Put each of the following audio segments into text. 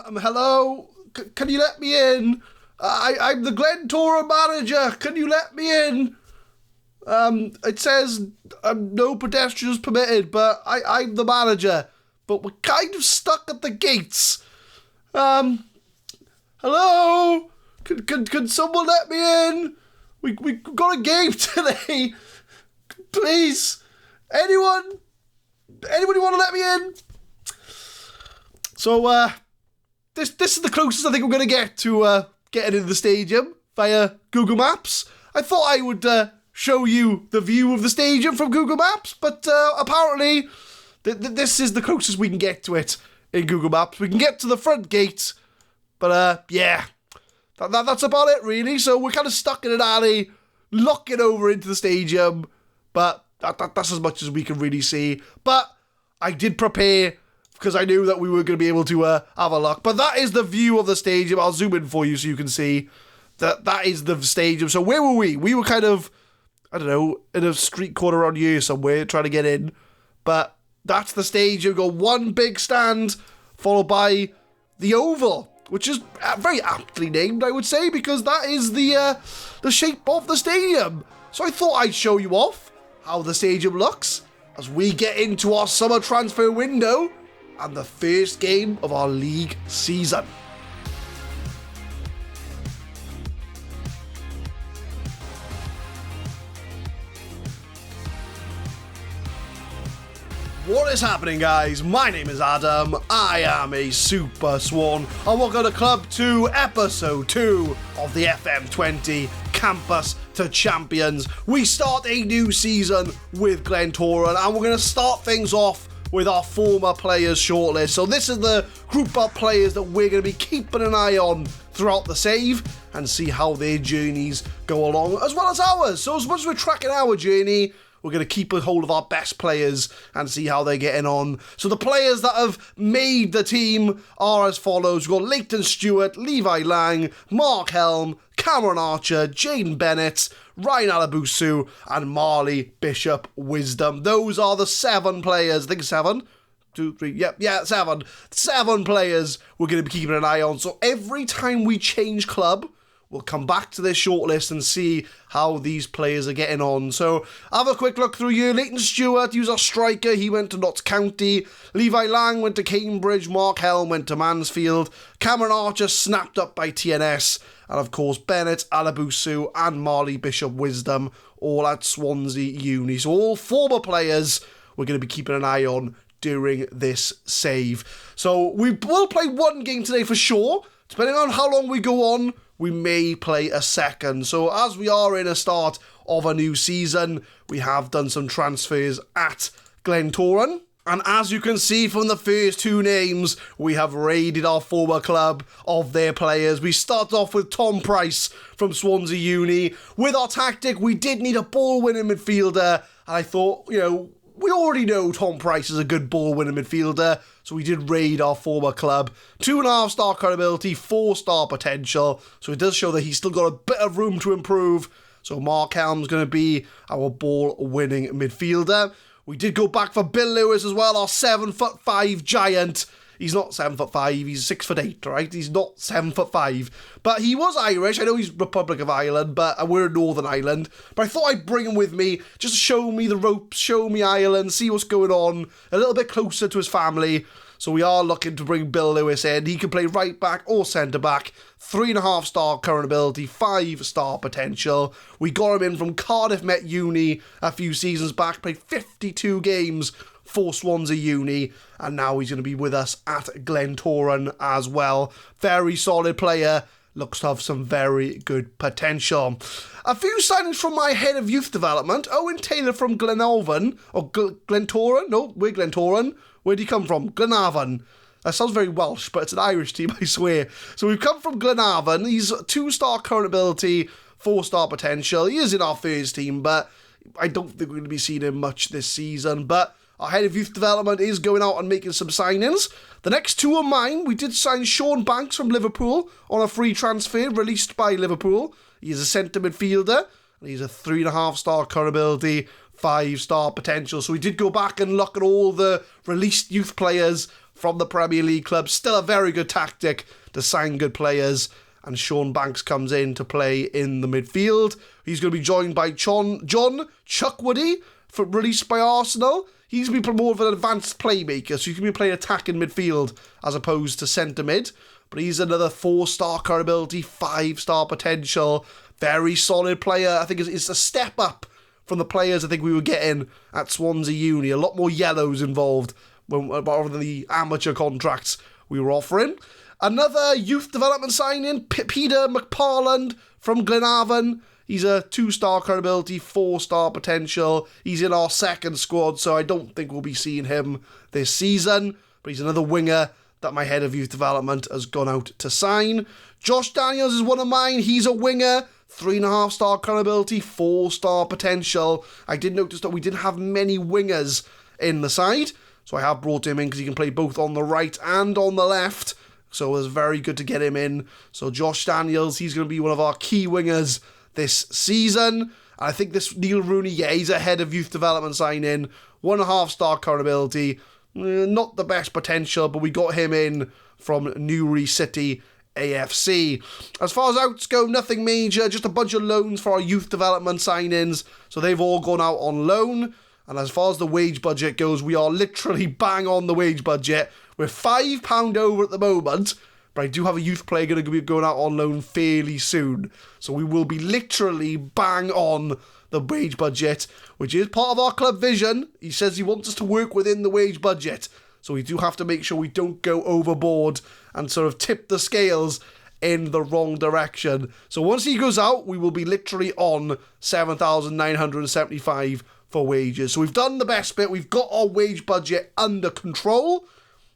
Hello? Can you let me in? I'm the Glentoran manager. Can you let me in? It says no pedestrians permitted, but I'm the manager. But we're kind of stuck at the gates. Hello? Can someone let me in? We got a game today. Please. Anybody want to let me in? So, this is the closest I think we're going to get to getting into the stadium via Google Maps. I thought I would show you the view of the stadium from Google Maps, but apparently this is the closest we can get to it in Google Maps. We can get to the front gate, but yeah, that's about it really. So we're kind of stuck in an alley, looking over into the stadium, but that's as much as we can really see. But I did prepare because I knew that we were going to be able to have a look. But that is the view of the stadium. I'll zoom in for you so you can see that is the stadium. So where were we? We were kind of, I don't know, in a street corner around here somewhere trying to get in. But that's the stadium. We've got one big stand followed by the oval, which is very aptly named, I would say, because that is the shape of the stadium. So I thought I'd show you off how the stadium looks as we get into our summer transfer window and the first game of our league season. What is happening, guys? My name is Adam. I am a Super Swan, and welcome to Club 2, Episode 2 of the FM20 Campus to Champions. We start a new season with Glentoran, and we're going to start things off with our former players shortlist. So this is the group of players that we're going to be keeping an eye on throughout the save and see how their journeys go along, as well as ours. So as much as we're tracking our journey, we're going to keep a hold of our best players and see how they're getting on. So the players that have made the team are as follows. We've got Leighton Stewart, Levi Lang, Mark Helm, Cameron Archer, Jane Bennett, Ryan Alabusu, and Marley Bishop Wisdom. Those are the 7 players. I think 7. 2, 3, yeah, 7. 7 players we're going to be keeping an eye on. So every time we change club, we'll come back to this shortlist and see how these players are getting on. So have a quick look through here. Leighton Stewart, he was our striker. He went to Notts County. Levi Lang went to Cambridge. Mark Helm went to Mansfield. Cameron Archer snapped up by TNS. And of course, Bennett, Alabusu, and Marley Bishop Wisdom all at Swansea Uni. So all former players we're going to be keeping an eye on during this save. So we will play one game today for sure. Depending on how long we go on, we may play a second. So as we are in a start of a new season, we have done some transfers at Glentoran. And as you can see from the first 2 names, we have raided our former club of their players. We start off with Tom Price from Swansea Uni. With our tactic, we did need a ball-winning midfielder. And I thought, we already know Tom Price is a good ball-winning midfielder. So we did raid our former club. 2.5-star current ability, 4-star potential. So it does show that he's still got a bit of room to improve. So Mark Helm's going to be our ball-winning midfielder. We did go back for Bill Lewis as well, our 7'5" giant. He's not 7'5", he's 6'8", right? He's not 7'5", but he was Irish. I know he's Republic of Ireland, but we're in Northern Ireland. But I thought I'd bring him with me, just to show me the ropes, show me Ireland, see what's going on, a little bit closer to his family. So we are looking to bring Bill Lewis in. He can play right back or centre back. 3.5-star current ability, 5-star potential. We got him in from Cardiff Met Uni a few seasons back, played 52 games for Swansea Uni, and now he's going to be with us at Glentoran as well. Very solid player, looks to have some very good potential. A few signings from my head of youth development. Owen Taylor from Glentoran. No, we're Glentoran. Where'd he come from? Glenavon. That sounds very Welsh, but it's an Irish team, I swear. So we've come from Glenavon. He's 2-star current ability, 4-star potential. He is in our first team, but I don't think we're going to be seeing him much this season. But our head of youth development is going out and making some signings. The next 2 are mine. We did sign Sean Banks from Liverpool on a free transfer released by Liverpool. He is a centre midfielder, and he's a 3.5-star current ability, 5-star potential. So we did go back and look at all the released youth players from the Premier League club. Still a very good tactic to sign good players. And Sean Banks comes in to play in the midfield. He's going to be joined by John Chukwudi, released by Arsenal. He's going to be more of an advanced playmaker, so he's going to be playing attacking midfield as opposed to centre mid. But he's another 4-star current ability, 5-star potential, very solid player. I think it's a step up from the players I think we were getting at Swansea Uni. A lot more yellows involved rather than the amateur contracts we were offering. Another youth development signing, Peter McParland from Glentoran. He's a 2-star current ability, 4-star potential. He's in our second squad, so I don't think we'll be seeing him this season. But he's another winger that my head of youth development has gone out to sign. Josh Daniels is one of mine. He's a winger, 3.5-star current ability, 4-star potential. I did notice that we didn't have many wingers in the side, so I have brought him in because he can play both on the right and on the left. So it was very good to get him in. So Josh Daniels, he's going to be one of our key wingers this season. And I think this Neil Rooney, he's a head of youth development signing. 1.5-star current ability. Not the best potential, but we got him in from Newry City AFC. As far as outs go, nothing major. Just a bunch of loans for our youth development signings. So they've all gone out on loan. And as far as the wage budget goes, we are literally bang on the wage budget. We're £5 over at the moment, but I do have a youth player going to be going out on loan fairly soon. So we will be literally bang on the wage budget, which is part of our club vision. He says he wants us to work within the wage budget. So we do have to make sure we don't go overboard and sort of tip the scales in the wrong direction. So once he goes out, we will be literally on 7,975 for wages. So we've done the best bit. We've got our wage budget under control.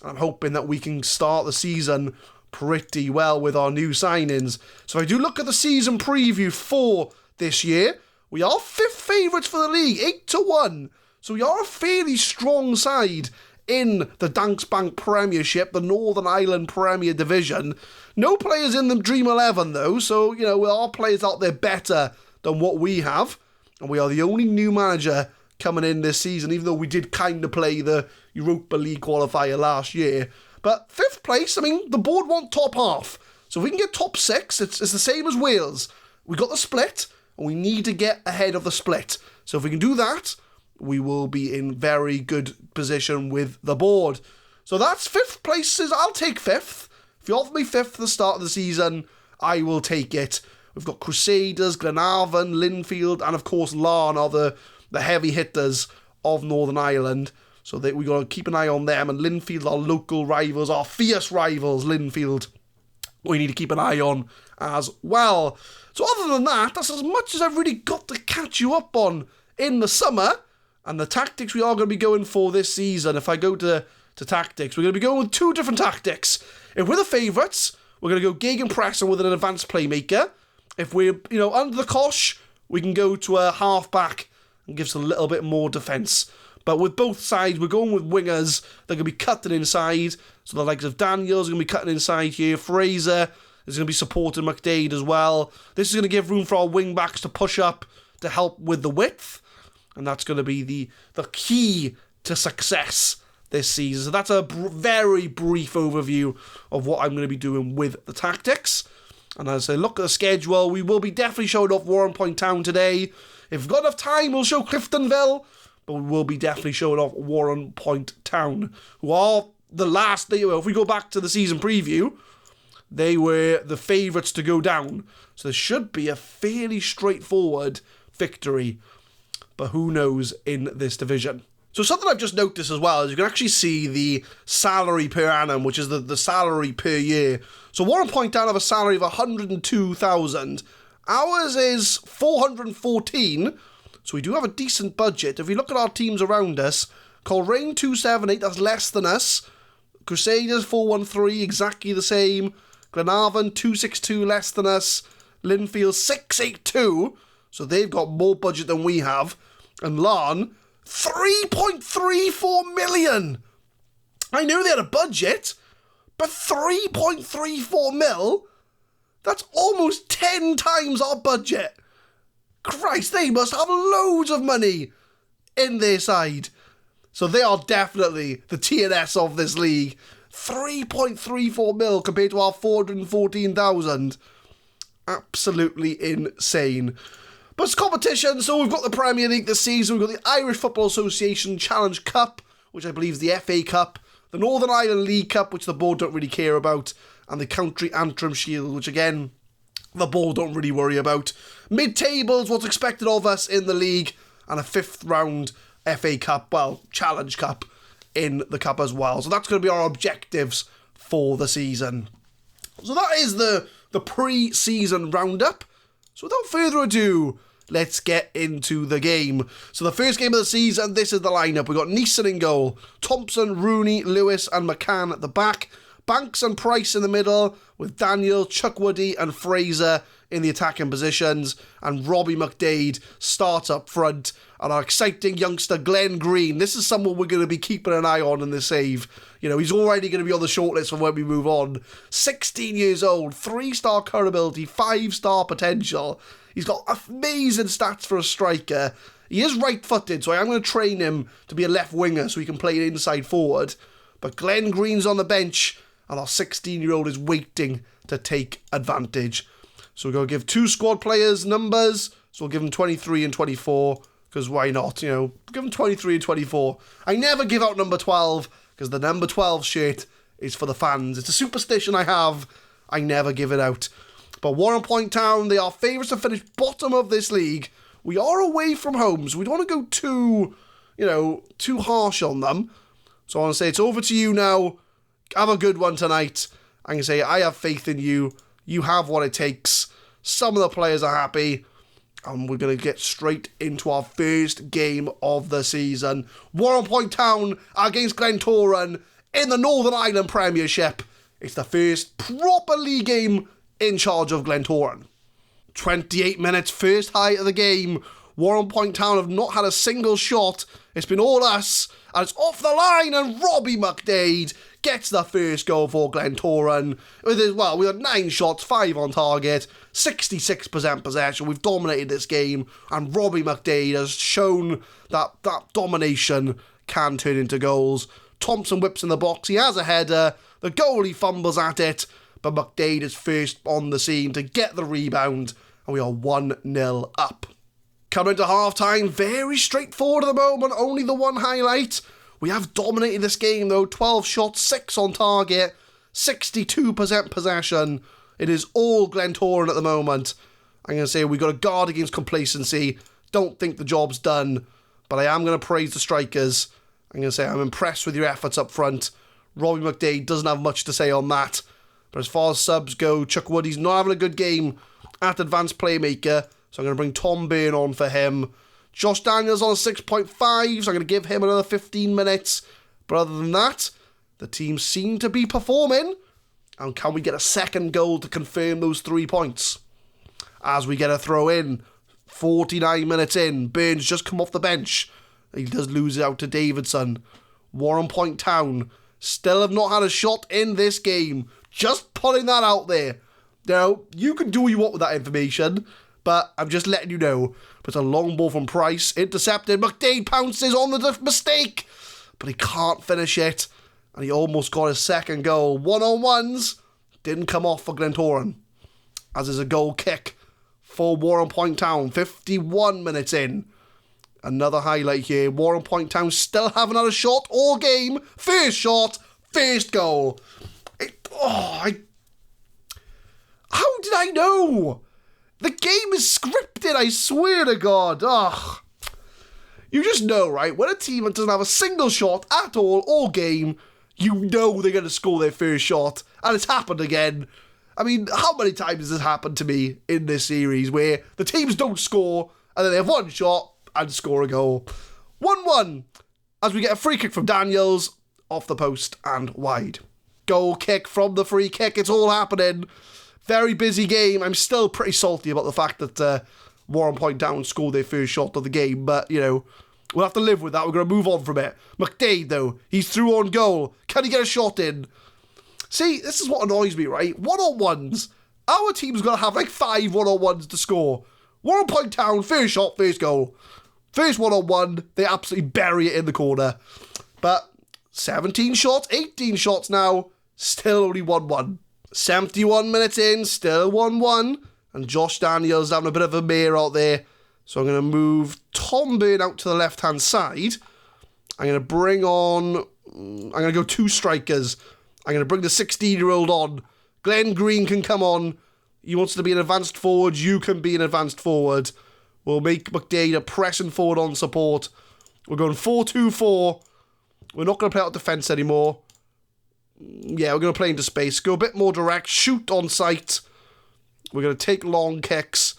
I'm hoping that we can start the season pretty well with our new signings. So I do look at the season preview for this year. We are 5th favourites for the league, 8-1. So we are a fairly strong side in the Danske Bank Premiership, the Northern Ireland Premier Division. No players in the Dream 11 though, so there are players out there better than what we have. And we are the only new manager coming in this season, even though we did kind of play the Europa League qualifier last year. But 5th place, the board want top half. So if we can get top 6, it's the same as Wales. We got the split, and we need to get ahead of the split. So if we can do that, we will be in very good position with the board. So that's 5th places. I'll take 5th. If you offer me 5th at the start of the season, I will take it. We've got Crusaders, Glenavon, Linfield, and of course Larne are the heavy hitters of Northern Ireland. So we got to keep an eye on them. And Linfield, our local rivals, our fierce rivals, Linfield, we need to keep an eye on as well. So other than that, that's as much as I've really got to catch you up on in the summer. And the tactics we are going to be going for this season, if I go to tactics, we're going to be going with 2 different tactics. If we're the favourites, we're going to go gegenpressing with an advanced playmaker. If we're, under the cosh, we can go to a half-back and give us a little bit more defence. But with both sides, we're going with wingers. They're going to be cutting inside. So the likes of Daniels are going to be cutting inside here. Fraser is going to be supporting McDade as well. This is going to give room for our wing-backs to push up to help with the width. And that's going to be the key to success this season. So that's a very brief overview of what I'm going to be doing with the tactics. And as I look at the schedule, we will be definitely showing off Warren Point Town today. If we've got enough time, we'll show Cliftonville. But we will be definitely showing off Warren Point Town, who are the last, if we go back to the season preview, they were the favourites to go down. So there should be a fairly straightforward victory. But who knows in this division. So something I've just noticed as well is you can actually see the salary per annum, which is the salary per year. So Warren Point Down have a salary of 102,000. Ours is 414. So we do have a decent budget. If we look at our teams around us, Coleraine 278, that's less than us. Crusaders 413, exactly the same. Glenavon 262, less than us. Linfield 682, so they've got more budget than we have. And Larne 3.34 million. I knew they had a budget, but 3.34 mil? That's almost 10 times our budget. Christ, they must have loads of money in their side. So they are definitely the TNS of this league. 3.34 mil compared to our 414,000. Absolutely insane. But it's competition, so we've got the Premier League this season. We've got the Irish Football Association Challenge Cup, which I believe is the FA Cup. The Northern Ireland League Cup, which the board don't really care about. And the County Antrim Shield, which again, the board don't really worry about. Mid-tables, what's expected of us in the league. And a 5th round FA Cup, Challenge Cup in the cup as well. So that's going to be our objectives for the season. So that is the pre-season roundup. So without further ado, let's get into the game. So the first game of the season, this is the lineup. We've got Neeson in goal, Thompson, Rooney, Lewis and McCann at the back, Banks and Price in the middle, with Daniel, Chukwudi and Fraser in the attacking positions, and Robbie McDade starts up front, and our exciting youngster Glenn Green. This is someone we're going to be keeping an eye on in the save. You know, he's already going to be on the shortlist for when we move on. 16 years old, 3-star current ability, 5-star potential. He's got amazing stats for a striker. He is right-footed, so I am going to train him to be a left winger so he can play inside forward. But Glenn Green's on the bench, and our 16-year-old is waiting to take advantage. So we're going to give 2 squad players numbers. So we'll give them 23 and 24, because why not? You know, give them 23 and 24. I never give out number 12, because the number 12 shirt is for the fans. It's a superstition I have. I never give it out. But Warren Point Town, they are favourites to finish bottom of this league. We are away from home, so we don't want to go too harsh on them. So I want to say it's over to you now. Have a good one tonight. I can say I have faith in you. You have what it takes. Some of the players are happy. And we're going to get straight into our first game of the season. Warren Point Town against Glentoran in the Northern Ireland Premiership. It's the first proper league game in charge of Glentoran. 28 minutes, first high of the game. Warren Point Town have not had a single shot. It's been all us. And it's off the line, and Robbie McDade gets the first goal for Glentoran. We had 9 shots, 5 on target, 66% possession. We've dominated this game, and Robbie McDade has shown that domination can turn into goals. Thompson whips in the box, he has a header, the goalie fumbles at it, but McDade is first on the scene to get the rebound, and we are 1-0 up. Coming into half-time, very straightforward at the moment, only the one highlight. We have dominated this game though, 12 shots, 6 on target, 62% possession. It is all Glentoran at the moment. I'm going to say we've got to guard against complacency. Don't think the job's done, but I am going to praise the strikers. I'm going to say I'm impressed with your efforts up front. Robbie McDade doesn't have much to say on that. But as far as subs go, Chukwudi's not having a good game at advanced playmaker, so I'm going to bring Tom Byrne on for him. Josh Daniels on a 6.5, so I'm going to give him another 15 minutes. But other than that, the team seem to be performing. And can we get a second goal to confirm those 3 points? As we get a throw in, 49 minutes in, Byrne's just come off the bench. He does lose it out to Davidson. Warren Point Town still have not had a shot in this game. Just putting that out there. Now, you can do what you want with that information, but I'm just letting you know. But it's a long ball from Price, intercepted. McDade pounces on the mistake, but he can't finish it. And he almost got his second goal. 1-on-1s didn't come off for Glentoran. As is a goal kick for Warren Point Town. 51 minutes in. Another highlight here. Warren Point Town still haven't had a shot all game. First shot, first goal. How did I know? The game is scripted, I swear to God. You just know, right? When a team doesn't have a single shot at all game, you know they're going to score their first shot. And it's happened again. I mean, how many times has this happened to me in this series where the teams don't score and then they have one shot and score a goal? 1-1 as we get a free kick from Daniels off the post and wide. Goal kick from the free kick. It's all happening. Very busy game. I'm still pretty salty about the fact that Warren Point Town scored their first shot of the game, but, you know, we'll have to live with that. We're going to move on from it. McDade, though, he's through on goal. Can he get a shot in? See, this is what annoys me, right? One-on-ones. Our team's going to have like 5 one-on-ones to score. Warren Point Town, first shot, first goal. First one-on-one, they absolutely bury it in the corner. But 17 shots, 18 shots now, still only 1-1. 71 minutes in, still 1-1. And Josh Daniels having a bit of a mare out there. So I'm going to move Tom Byrne out to the left-hand side. I'm going to bring on... I'm going to go 2 strikers. I'm going to bring the 16-year-old on. Glenn Green can come on. He wants to be an advanced forward. You can be an advanced forward. We'll make McDade a pressing forward on support. We're going 4-2-4. We're not going to play out defence anymore. Yeah, we're going to play into space. Go a bit more direct. Shoot on sight. We're going to take long kicks.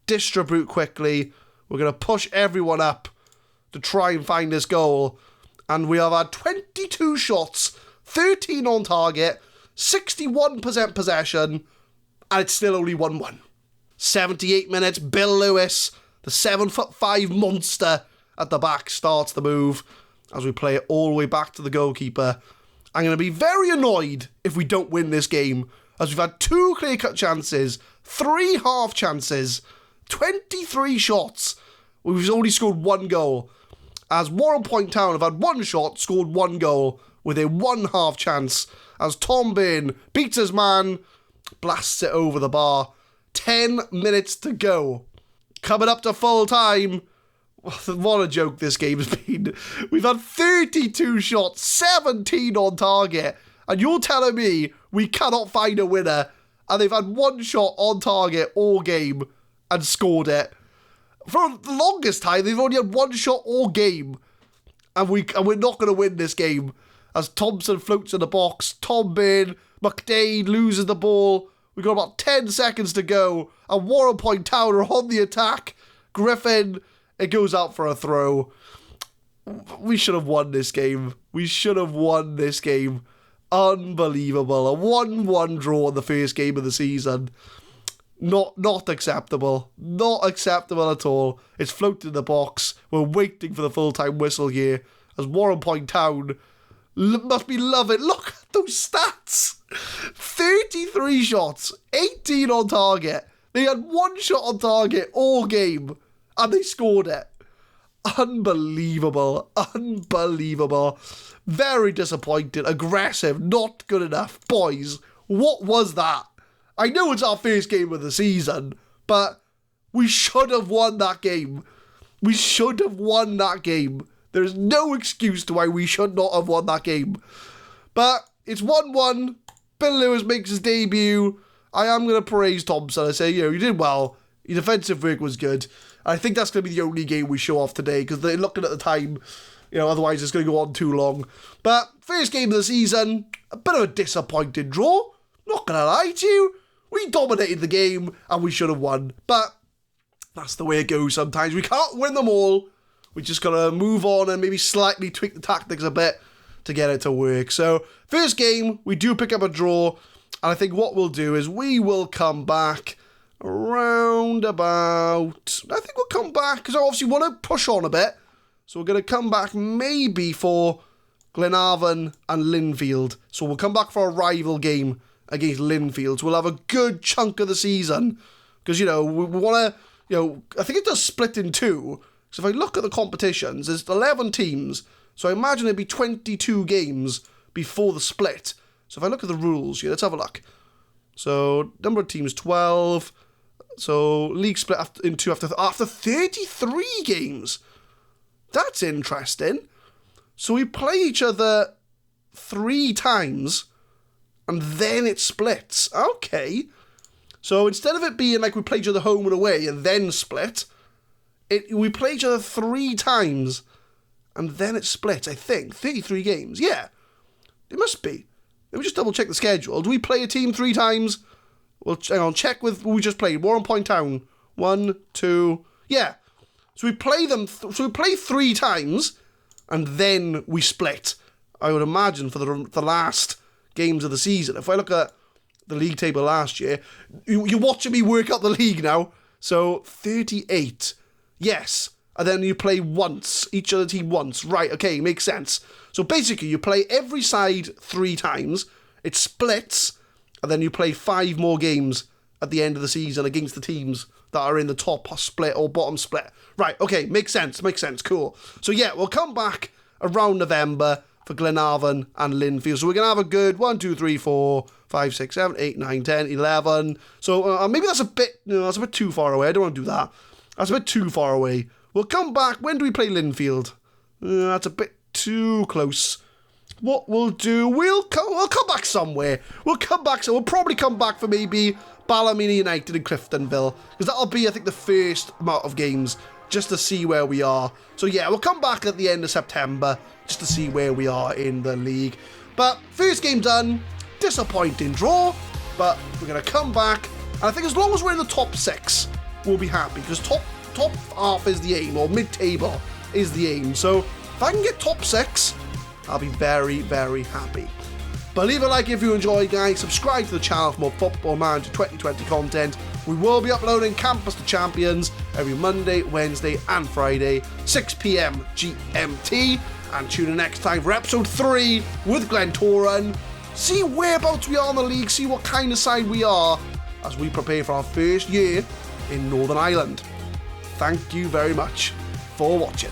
Distribute quickly. We're going to push everyone up to try and find this goal. And we have had 22 shots, 13 on target, 61% possession, and it's still only 1-1. 78 minutes, Bill Lewis, the 7'5" monster at the back, starts the move as we play it all the way back to the goalkeeper. I'm going to be very annoyed if we don't win this game, as we've had 2 clear-cut chances, 3 half chances, 23 shots. We've only scored 1 goal. As Warren Point Town have had 1 shot, scored 1 goal with a 1 half chance. As Tom Byrne beats his man, blasts it over the bar. 10 minutes to go. Coming up to full time. What a joke this game has been. We've had 32 shots, 17 on target. And you're telling me we cannot find a winner. And they've had 1 shot on target all game and scored it. For the longest time, they've only had 1 shot all game. And we're not going to win this game. As Thompson floats in the box, Tom Byrne, McDade loses the ball. We've got about 10 seconds to go. And Warren Point Town are on the attack. Griffin, it goes out for a throw. We should have won this game. We should have won this game. Unbelievable. A 1-1 draw in the first game of the season. Not acceptable. Not acceptable at all. It's floated in the box. We're waiting for the full-time whistle here. As Warren Point Town must be loving. Look at those stats. 33 shots. 18 on target. They had 1 shot on target all game. And they scored it. Unbelievable. Unbelievable. Very disappointed. Aggressive. Not good enough. Boys, what was that? I know it's our first game of the season, but we should have won that game. We should have won that game. There's no excuse to why we should not have won that game. But it's 1-1. Bill Lewis makes his debut. I am going to praise Thompson. I say, you did well. Your defensive work was good. I think that's going to be the only game we show off today, because they're looking at the time, otherwise it's going to go on too long. But first game of the season, a bit of a disappointing draw. Not going to lie to you. We dominated the game and we should have won. But that's the way it goes sometimes. We can't win them all. We just got to move on and maybe slightly tweak the tactics a bit to get it to work. So first game, we do pick up a draw. And I think what we'll do is we will come back around about... I think we'll come back because I obviously want to push on a bit. So we're going to come back maybe for Glenavon and Linfield. So we'll come back for a rival game against Linfield. So we'll have a good chunk of the season. Because, we want to... I think it does split in 2. So if I look at the competitions, there's 11 teams. So I imagine it'd be 22 games before the split. So if I look at the rules here, let's have a look. So number of teams, 12. So league split in 2 after 33 games. That's interesting. So we play each other 3 times and then it splits. Okay. So instead of it being like we play each other home and away and then split, we play each other 3 times and then it splits, I think. 33 games. Yeah. It must be. Let me just double check the schedule. Do we play a team 3 times? Well, hang on, check with who we just played. Warren Point Town. 1, 2, yeah. So we play them, so we play 3 times, and then we split. I would imagine for the last games of the season. If I look at the league table last year, you're watching me work out the league now. So 38, yes. And then you play once, each other team once. Right, okay, makes sense. So basically, you play every side 3 times, it splits, and then you play 5 more games at the end of the season against the teams that are in the top split or bottom split. Right, okay, makes sense, cool. So yeah, we'll come back around November for Glentoran and Linfield. So we're going to have a good 1, 2, 3, 4, 5, 6, 7, 8, 9, 10, 11. So maybe that's a bit, that's a bit too far away. I don't want to do that. That's a bit too far away. We'll come back. When do we play Linfield? That's a bit too close. What we'll do, we'll come back somewhere. We'll probably come back for maybe Ballymena United and Cliftonville, because that'll be, I think, the first amount of games just to see where we are. So yeah, we'll come back at the end of September just to see where we are in the league. But first game done, disappointing draw, but we're going to come back. And I think as long as we're in the top 6, we'll be happy, because top half is the aim, or mid-table is the aim. So if I can get top 6, I'll be very, very happy. But leave a like if you enjoy, guys. Subscribe to the channel for more Football Manager 2020 content. We will be uploading Campus to Champions every Monday, Wednesday and Friday, 6 PM GMT. And tune in next time for episode 3 with Glentoran. See whereabouts we are in the league, see what kind of side we are as we prepare for our first year in Northern Ireland. Thank you very much for watching.